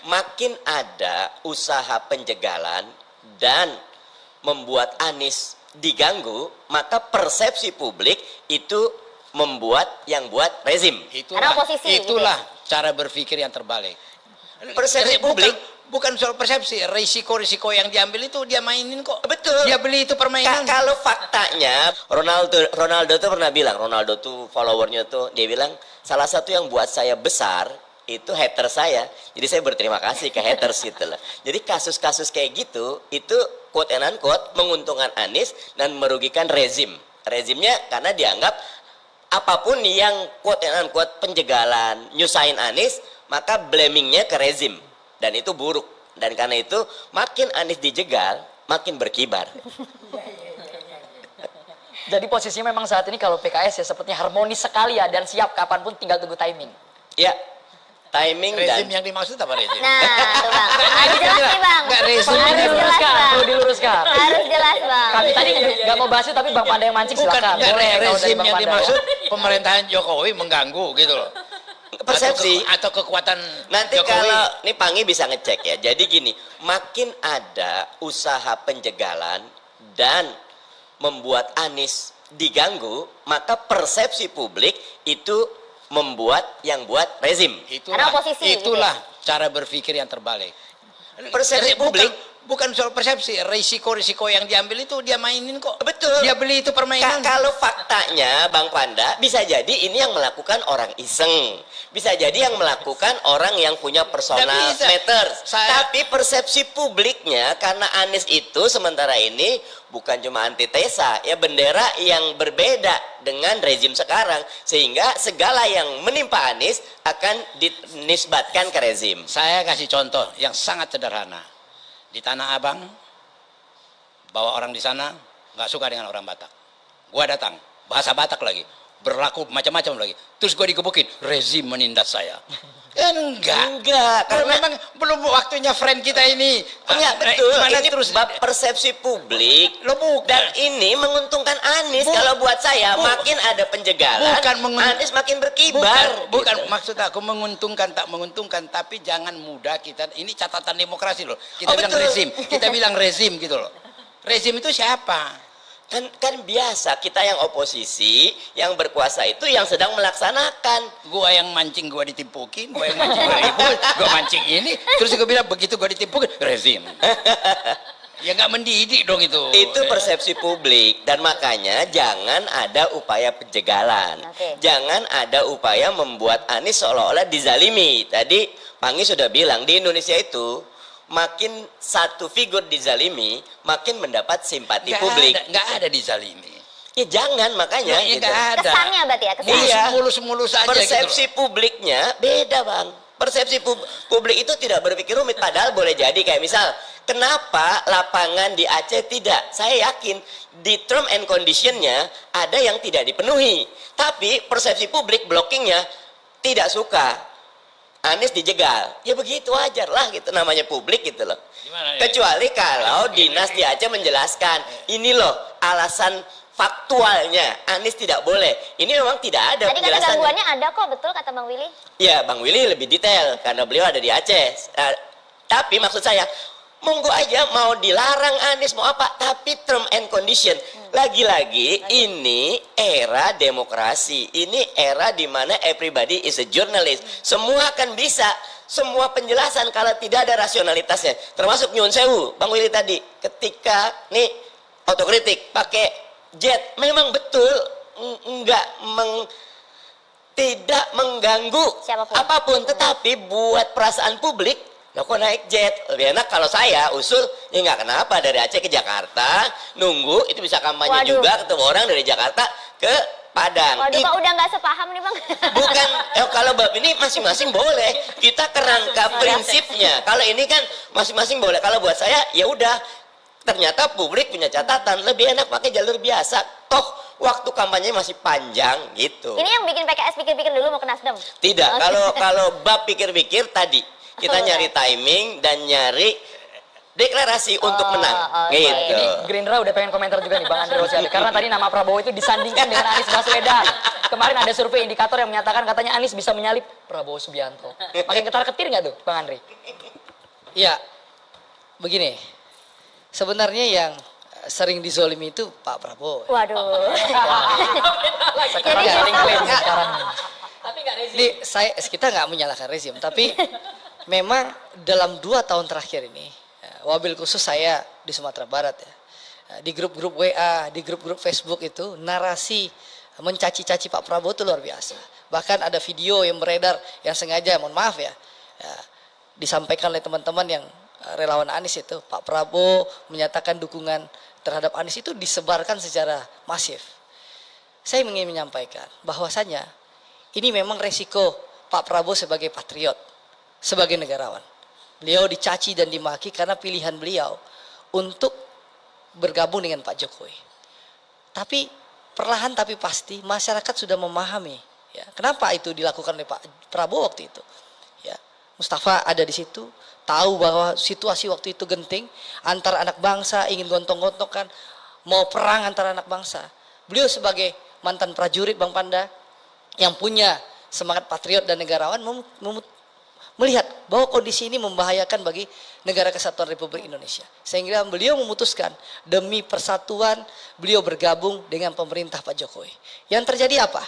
Makin ada usaha penjegalan dan membuat Anies diganggu, maka persepsi publik itu membuat yang buat rezim. Itulah cara berpikir yang terbalik. Persepsi publik bukan soal persepsi, risiko-risiko yang diambil itu dia mainin kok. Betul. Dia beli itu permainan. Kalau faktanya Ronaldo tuh pernah bilang, Ronaldo tuh followernya tuh dia bilang salah satu yang buat saya besar itu hater saya. Jadi saya berterima kasih ke haters gitu loh. Jadi kasus-kasus kayak gitu itu quote and unquote menguntungkan Anies dan merugikan rezim. Rezimnya karena dianggap apapun yang quote and unquote penjegalan nyusahin Anies, maka blamingnya ke rezim. Dan itu buruk. Dan karena itu makin Anies dijegal, makin berkibar. Jadi posisinya memang saat ini kalau PKS ya sepertinya harmonis sekali ya dan siap kapanpun tinggal tunggu timing. Ya, timing rezim dan yang dimaksud apa rezim? Nah, tuh Bang. Harus jelas nih Bang. Enggak rezim Harus ini jelas Bang. Perlu diluruskan. Harus jelas Bang. Kami tadi nggak mau bahas itu tapi Bang Panda yang mancing Bukan silakan. Boleh kalau dari rezim Bang yang Panda. dimaksud pemerintahan Jokowi mengganggu gitu loh. persepsi. Atau kekuatan Nanti Jokowi. kalau ini Pangi bisa ngecek ya. Jadi gini, makin ada usaha penjegalan dan membuat Anies diganggu, maka persepsi publik itu membuat yang buat rezim. Itulah cara berpikir yang terbalik. Persepsi publik bukan soal persepsi, risiko-risiko yang diambil itu dia mainin kok. Betul. Dia beli itu permainan. Kalau faktanya Bang Panda, bisa jadi ini yang melakukan orang iseng. Bisa jadi yang melakukan orang yang punya personal matters. Tapi persepsi publiknya karena Anies itu sementara ini bukan cuma antitesa, ya bendera yang berbeda dengan rezim sekarang. Sehingga segala yang menimpa Anies akan dinisbatkan ke rezim. Saya kasih contoh yang sangat sederhana. Di Tanah Abang, bawa orang di sana nggak suka dengan orang Batak. Gua datang, bahasa Batak lagi, berlaku macam-macam lagi. Terus gua digebukin, rezim menindas saya. Enggak, karena memang belum waktunya friend kita ini. Enggak betul. Ini terus persepsi publik. Bukan. Dan ini menguntungkan Anies. Kalau buat saya makin ada penjegalan, Anies makin berkibar. Bukan maksud aku menguntungkan tak menguntungkan, tapi jangan mudah kita. Ini catatan demokrasi loh. Kita bilang rezim, kita bilang rezim gitu loh. Rezim itu siapa? Kan biasa kita yang oposisi, yang berkuasa itu yang sedang melaksanakan. Gua yang mancing gua ditimpukin, gua yang mancing gua ribut, gua mancing ini, terus gua bilang begitu gua ditimpukin, rezim. Ya nggak mendidik dong itu. Itu persepsi publik dan makanya jangan ada upaya penjegalan. Jangan ada upaya membuat Anies seolah-olah dizalimi. Tadi Pangi sudah bilang di Indonesia itu makin satu figur dizalimi, makin mendapat simpati publik. Nggak ada dizalimi. Ya jangan, makanya. Ya, gitu. Ada. Kesannya berarti ya, kesannya. Iya. Mulus-mulus aja persepsi gitu. Publiknya beda Bang. Persepsi publik itu tidak berpikir rumit. Padahal boleh jadi kayak misal, kenapa lapangan di Aceh tidak? Saya yakin di term and conditionnya ada yang tidak dipenuhi. Tapi persepsi publik blockingnya tidak suka. Anies dijegal, ya begitu wajar lah gitu, namanya publik gitu loh. Kecuali kalau dinas di Aceh menjelaskan, ini loh alasan faktualnya Anies tidak boleh. Ini memang tidak ada penjelasannya. Tadi kata gangguannya ada kok, betul kata Bang Willy? Ya Bang Willy lebih detail karena beliau ada di Aceh. Tapi maksud saya, monggo aja mau dilarang Anies mau apa, tapi term and condition. Lagi-lagi ini era demokrasi, ini era di mana everybody is a journalist. Semua akan bisa, semua penjelasan kalau tidak ada rasionalitasnya. Termasuk nyun sewu, Bang Willy tadi, ketika nih otokritik pakai jet, memang betul tidak mengganggu apapun, tetapi buat perasaan publik, loh kok naik jet? Lebih enak kalau saya usul, ya nggak kenapa dari Aceh ke Jakarta, nunggu, itu bisa kampanye juga, ketemu orang dari Jakarta ke Padang. Waduh, Pak udah nggak sepaham nih Bang. Bukan, kalau bab ini masing-masing boleh. Kita kerangka prinsipnya. Kalau ini kan masing-masing boleh. Kalau buat saya, ya udah. Ternyata publik punya catatan, lebih enak pakai jalur biasa. Toh waktu kampanye masih panjang gitu. Ini yang bikin PKS pikir-pikir dulu mau ke Nasdem? Tidak, kalau bab pikir-pikir tadi kita nyari timing dan nyari deklarasi untuk menang. Gitu. Ini Gerindra udah pengen komentar juga nih Bang Andre Rosiade. Karena tadi nama Prabowo itu disandingkan dengan Anies Baswedan. Kemarin ada survei indikator yang menyatakan katanya Anies bisa menyalip Prabowo Subianto. Makin ketar-ketir nggak tuh Bang Andre? Ya, begini. Sebenarnya yang sering dizolimi itu Pak Prabowo. Waduh. Sekarang Jadi sering klaim Enggak. sekarang. Kita nggak menyalahkan rezim, tapi memang dalam 2 tahun terakhir ini, wabil khusus saya di Sumatera Barat ya, di grup-grup WA, di grup-grup Facebook itu narasi mencaci-caci Pak Prabowo itu luar biasa. Bahkan ada video yang beredar yang sengaja, mohon maaf ya, disampaikan oleh teman-teman yang relawan Anies itu, Pak Prabowo menyatakan dukungan terhadap Anies itu disebarkan secara masif. Saya ingin menyampaikan bahwasanya ini memang resiko Pak Prabowo sebagai patriot, sebagai negarawan. Beliau dicaci dan dimaki karena pilihan beliau untuk bergabung dengan Pak Jokowi. Tapi perlahan tapi pasti masyarakat sudah memahami. Ya, kenapa itu dilakukan oleh Pak Prabowo waktu itu? Ya, Mustafa ada di situ, tahu bahwa situasi waktu itu genting, antara anak bangsa ingin gontong-gontokan, mau perang antara anak bangsa. Beliau sebagai mantan prajurit Bang Panda, yang punya semangat patriot dan negarawan melihat bahwa kondisi ini membahayakan bagi negara kesatuan Republik Indonesia. Sehingga beliau memutuskan demi persatuan beliau bergabung dengan pemerintah Pak Jokowi. Yang terjadi apa?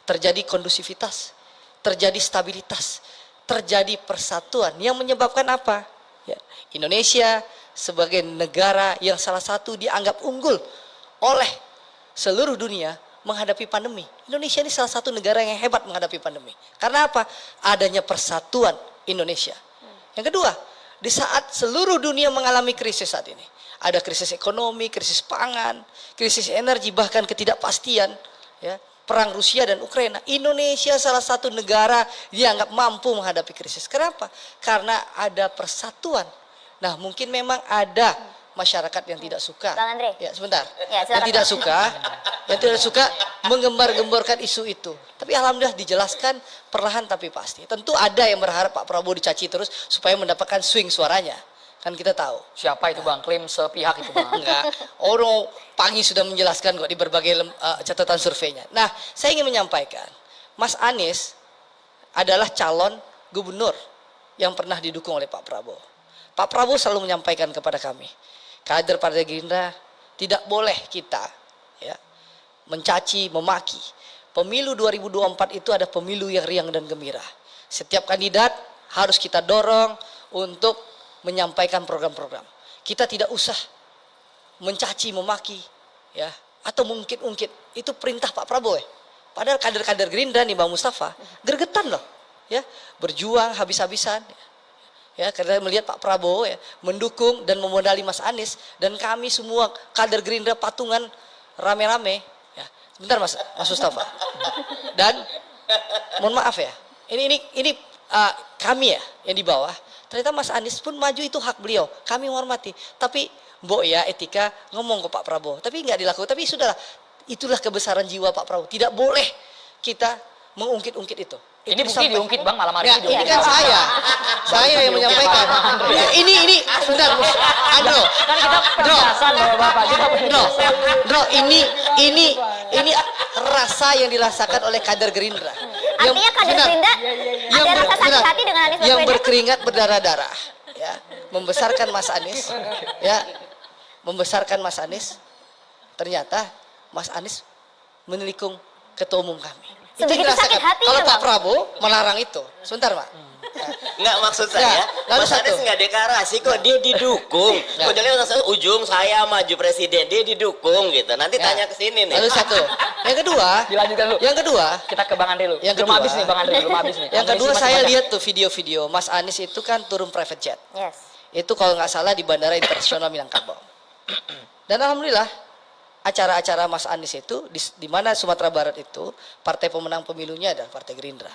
Terjadi kondusivitas, terjadi stabilitas, terjadi persatuan yang menyebabkan apa? Ya, Indonesia sebagai negara yang salah satu dianggap unggul oleh seluruh dunia menghadapi pandemi. Indonesia ini salah satu negara yang hebat menghadapi pandemi. Karena apa? Adanya persatuan Indonesia. Yang kedua, di saat seluruh dunia mengalami krisis saat ini. Ada krisis ekonomi, krisis pangan, krisis energi, bahkan ketidakpastian. Ya, perang Rusia dan Ukraina. Indonesia salah satu negara yang dianggap mampu menghadapi krisis. Kenapa? Karena ada persatuan. Nah, mungkin memang ada masyarakat yang tidak suka. Bang Andre. Ya, sebentar. Ya, yang silakan, tidak suka menggembar-gemborkan isu itu. Tapi alhamdulillah dijelaskan perlahan tapi pasti. Tentu ada yang berharap Pak Prabowo dicaci terus supaya mendapatkan swing suaranya. Kan kita tahu. Siapa itu Bang? Klaim sepihak itu Bang. Enggak. Orang Pangi sudah menjelaskan kok di berbagai catatan surveinya. Nah, saya ingin menyampaikan, Mas Anies adalah calon gubernur yang pernah didukung oleh Pak Prabowo. Pak Prabowo selalu menyampaikan kepada kami, kader Partai Gerindra tidak boleh kita ya mencaci, memaki. Pemilu 2024 itu ada pemilu yang riang dan gembira. Setiap kandidat harus kita dorong untuk menyampaikan program-program. Kita tidak usah mencaci, memaki, ya, atau mungkit-ungkit. Itu perintah Pak Prabowo. Padahal kader-kader Gerindra nih Bang Mustafa, gregetan loh, ya, berjuang habis-habisan. Ya, karena melihat Pak Prabowo ya mendukung dan memodali Mas Anies, dan kami semua kader Gerindra patungan rame-rame. Ya, sebentar Mas Mustafa. Dan mohon maaf ya, ini kami ya yang di bawah. Ternyata Mas Anies pun maju, itu hak beliau. Kami menghormati. Tapi mbok ya etika ngomong ke Pak Prabowo. Tapi nggak dilakukan. Tapi sudahlah, itulah kebesaran jiwa Pak Prabowo. Tidak boleh kita mengungkit-ungkit itu. Ini bukti diungkit Bang malam hari Ya, ini. ini kan saya yang menyampaikan. Ini sebentar, Andro. Kan kita penjelasan bahwa Bapak kita penjelasan. Bro, ini rasa yang dirasakan oleh kader Gerindra. Artinya kader Gerindra ada rasa sakit hati dengan Anies yang Baswedan. berkeringat berdarah-darah, ya, membesarkan Mas Anies, ya, membesarkan Mas Anies. Ternyata Mas Anies menelikung ketua umum kami. Itu Sebegitu dirasakan. sakit hatinya, Kalau Pak Bang. Prabowo melarang itu. Sebentar, Pak. Nggak, maksud saya, lalu Mas Anies satu. nggak deklarasi kok, dia didukung. Ya. Kok jadi ujung saya maju presiden, dia didukung gitu. Nanti Ya. tanya ke sini nih. Lalu satu. Yang kedua, Dilanjutkan dulu. Yang kedua, Kita ke Bang Andre dulu. Yang Belum kedua. habis nih Bang Andre, belum habis nih. yang Amunisi kedua masih saya banyak. lihat tuh video-video Mas Anies itu kan turun private jet. Yes. Itu kalau nggak salah di Bandara Internasional Minangkabau. Dan alhamdulillah acara-acara Mas Anies itu di mana Sumatera Barat itu partai pemenang pemilunya adalah Partai Gerindra.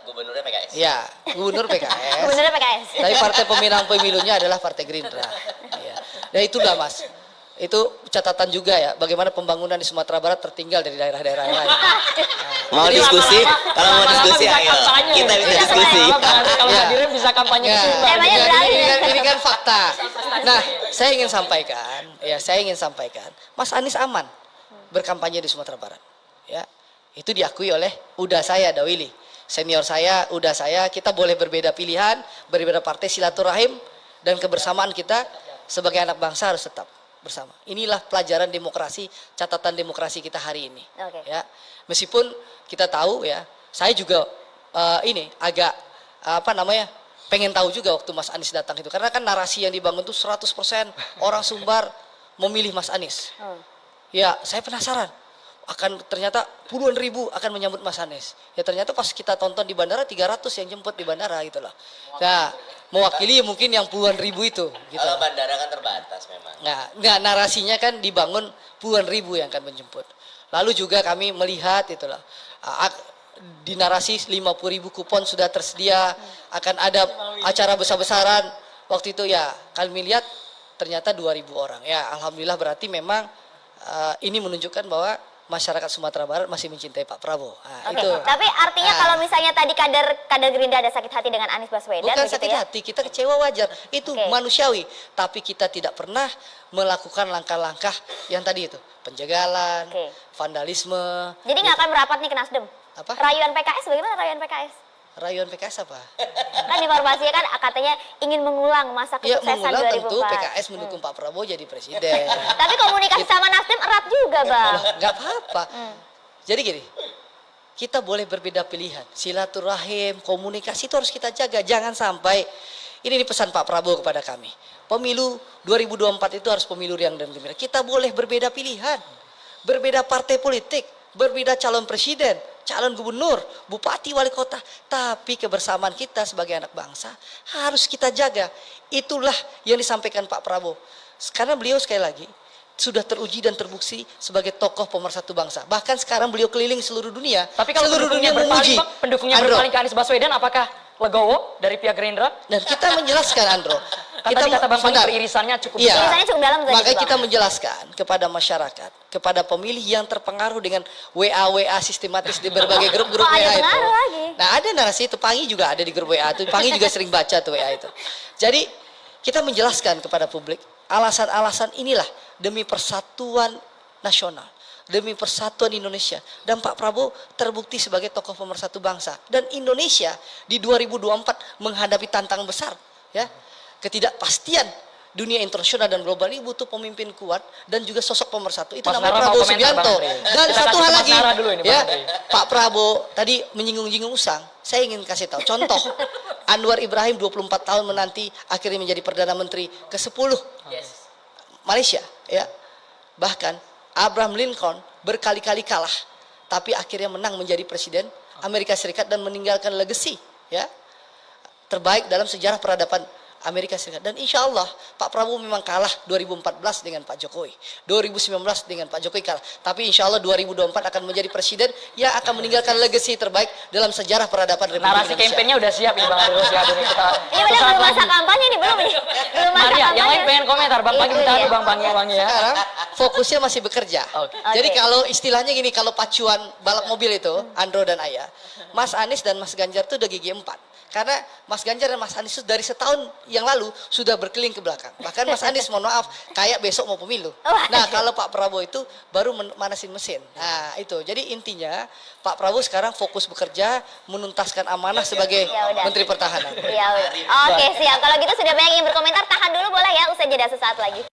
Gubernurnya PKS. Ya, gubernur PKS. Gubernurnya PKS. Tapi partai pemenang pemilunya adalah Partai Gerindra. Ya. Dan itulah Mas. Itu catatan juga ya, bagaimana pembangunan di Sumatera Barat tertinggal dari daerah-daerah yang lain. Mau Jadi diskusi? lama-lama- Kalau mau lama-lama diskusi, bisa ayo. kampanye. Kita bisa Iya, diskusi. lama-lama Bang Andre kalau Ya. hadirin bisa kampanye Ya, kesimpulan. Temanya ini, beralih. ini kan fakta. Nah, saya ingin sampaikan, Mas Anies aman berkampanye di Sumatera Barat. Ya, itu diakui oleh Uda saya Dawili senior saya, udah saya, kita boleh berbeda pilihan, berbeda partai, silaturahim, dan kebersamaan kita sebagai anak bangsa harus tetap bersama. Inilah pelajaran demokrasi, catatan demokrasi kita hari ini. Oke. Ya, meskipun kita tahu ya, saya juga ini agak pengen tahu juga waktu Mas Anies datang itu, karena kan narasi yang dibangun tuh 100% orang Sumbar memilih Mas Anies. Ya, saya penasaran. Ternyata puluhan ribu akan menyambut Mas Anies. Ya ternyata pas kita tonton di bandara 300 yang jemput di bandara gitu loh. Nah, mewakili mungkin yang puluhan ribu itu gitu. Kalau bandara kan terbatas memang. Nah, narasinya kan dibangun puluhan ribu yang akan menjemput. Lalu juga kami melihat itu loh. Di narasi 50.000 kupon sudah tersedia, akan ada acara besar-besaran. Waktu itu ya kami lihat ternyata 2.000 orang. Ya alhamdulillah, berarti memang ini menunjukkan bahwa masyarakat Sumatera Barat masih mencintai Pak Prabowo. Nah, Oke, itu. tapi artinya kalau misalnya tadi kader Gerindra ada sakit hati dengan Anies Baswedan, Bukan begitu sakit ya? hati, kita kecewa wajar. Itu Oke. manusiawi. Tapi kita tidak pernah melakukan langkah-langkah yang tadi itu. Penjagalan, Oke. vandalisme. Jadi nggak akan merapat nih ke Nasdem? Apa? Rayuan PKS, bagaimana rayuan PKS? Rayuan PKS apa? Kan informasinya kan katanya ingin mengulang masa Ya kesuksesan mengulang 2004. tentu PKS mendukung Pak Prabowo jadi presiden. Tapi komunikasi sama Nasdem erat juga, Bang. Nggak apa-apa. Jadi gini, kita boleh berbeda pilihan. Silaturahim, komunikasi itu harus kita jaga. Jangan sampai, ini pesan Pak Prabowo kepada kami. Pemilu 2024 itu harus pemilu yang dan gembira. Kita boleh berbeda pilihan. Berbeda partai politik, berbeda calon presiden, calon gubernur, bupati, wali kota. Tapi kebersamaan kita sebagai anak bangsa harus kita jaga. Itulah yang disampaikan Pak Prabowo. Karena beliau sekali lagi sudah teruji dan terbukti sebagai tokoh pemersatu bangsa. Bahkan sekarang beliau keliling seluruh dunia. Tapi kalau seluruh dunia berpaling, memuji. Bang, pendukungnya Andro, berpaling ke Anies Baswedan, apakah legowo dari pihak Gerindra? dan kita menjelaskan, Andro. Kan tadi kata Bang Fani sebentar. beririsannya cukup Iya. besar. Irisannya cukup dalam tadi, Makanya Bang. kita menjelaskan kepada masyarakat, kepada pemilih yang terpengaruh dengan WA sistematis di berbagai grup-grup Oh, ada WA itu. pengaruh lagi. Nah, ada narasi itu, Pangi juga ada di grup WA itu. Pangi juga sering baca tuh WA itu. Jadi, kita menjelaskan kepada publik alasan-alasan inilah demi persatuan nasional, demi persatuan Indonesia. Dan Pak Prabowo terbukti sebagai tokoh pemersatu bangsa. Dan Indonesia di 2024 menghadapi tantangan besar, ya. Ketidakpastian dunia internasional dan global ini butuh pemimpin kuat dan juga sosok pemersatu. Itu Mas namanya Nara mau Prabowo komentar, Subianto. Bang Andri. Dan Kita satu kasih hal ke Mas lagi, Nara dulu ini, Bang ya, Andri. Pak Prabowo tadi menyinggung-nyinggung Usang. Saya ingin kasih tahu contoh. Anwar Ibrahim 24 tahun menanti akhirnya menjadi Perdana Menteri ke-10 Malaysia, ya. Bahkan Abraham Lincoln berkali-kali kalah, tapi akhirnya menang menjadi presiden Amerika Serikat dan meninggalkan legacy, ya, terbaik dalam sejarah peradaban Amerika Serikat. Dan insya Allah Pak Prabowo memang kalah 2014 dengan Pak Jokowi, 2019 dengan Pak Jokowi kalah, tapi insya Allah 2024 akan menjadi presiden yang akan meninggalkan legacy terbaik dalam sejarah peradaban Republik Narasi Indonesia. kampanyenya udah siap nih Bang Andri Rosiade nih. Kita Ini benar belum masa kampanye nih, belum nih. Belum masa Maria, yang kampanye. lain pengen komentar. Bang Pangi Itu bentar dia. dulu, Bang Pangi ya. Sekarang fokusnya masih bekerja. Oke. Jadi Oke. kalau istilahnya gini, kalau pacuan balap mobil itu, Andro dan Ayah, Mas Anies dan Mas Ganjar itu udah gigi 4. Karena Mas Ganjar dan Mas Anies itu dari setahun yang lalu sudah berkeliling ke belakang. Bahkan Mas Anies, mohon maaf, kayak besok mau pemilu. Nah, kalau Pak Prabowo itu baru manasin mesin. Nah, itu. Jadi intinya Pak Prabowo sekarang fokus bekerja, menuntaskan amanah sebagai Ya udah. Menteri Pertahanan. Ya udah. Oke, siap. Kalau gitu sudah banyak yang berkomentar, tahan dulu boleh ya, usai jeda sesaat lagi.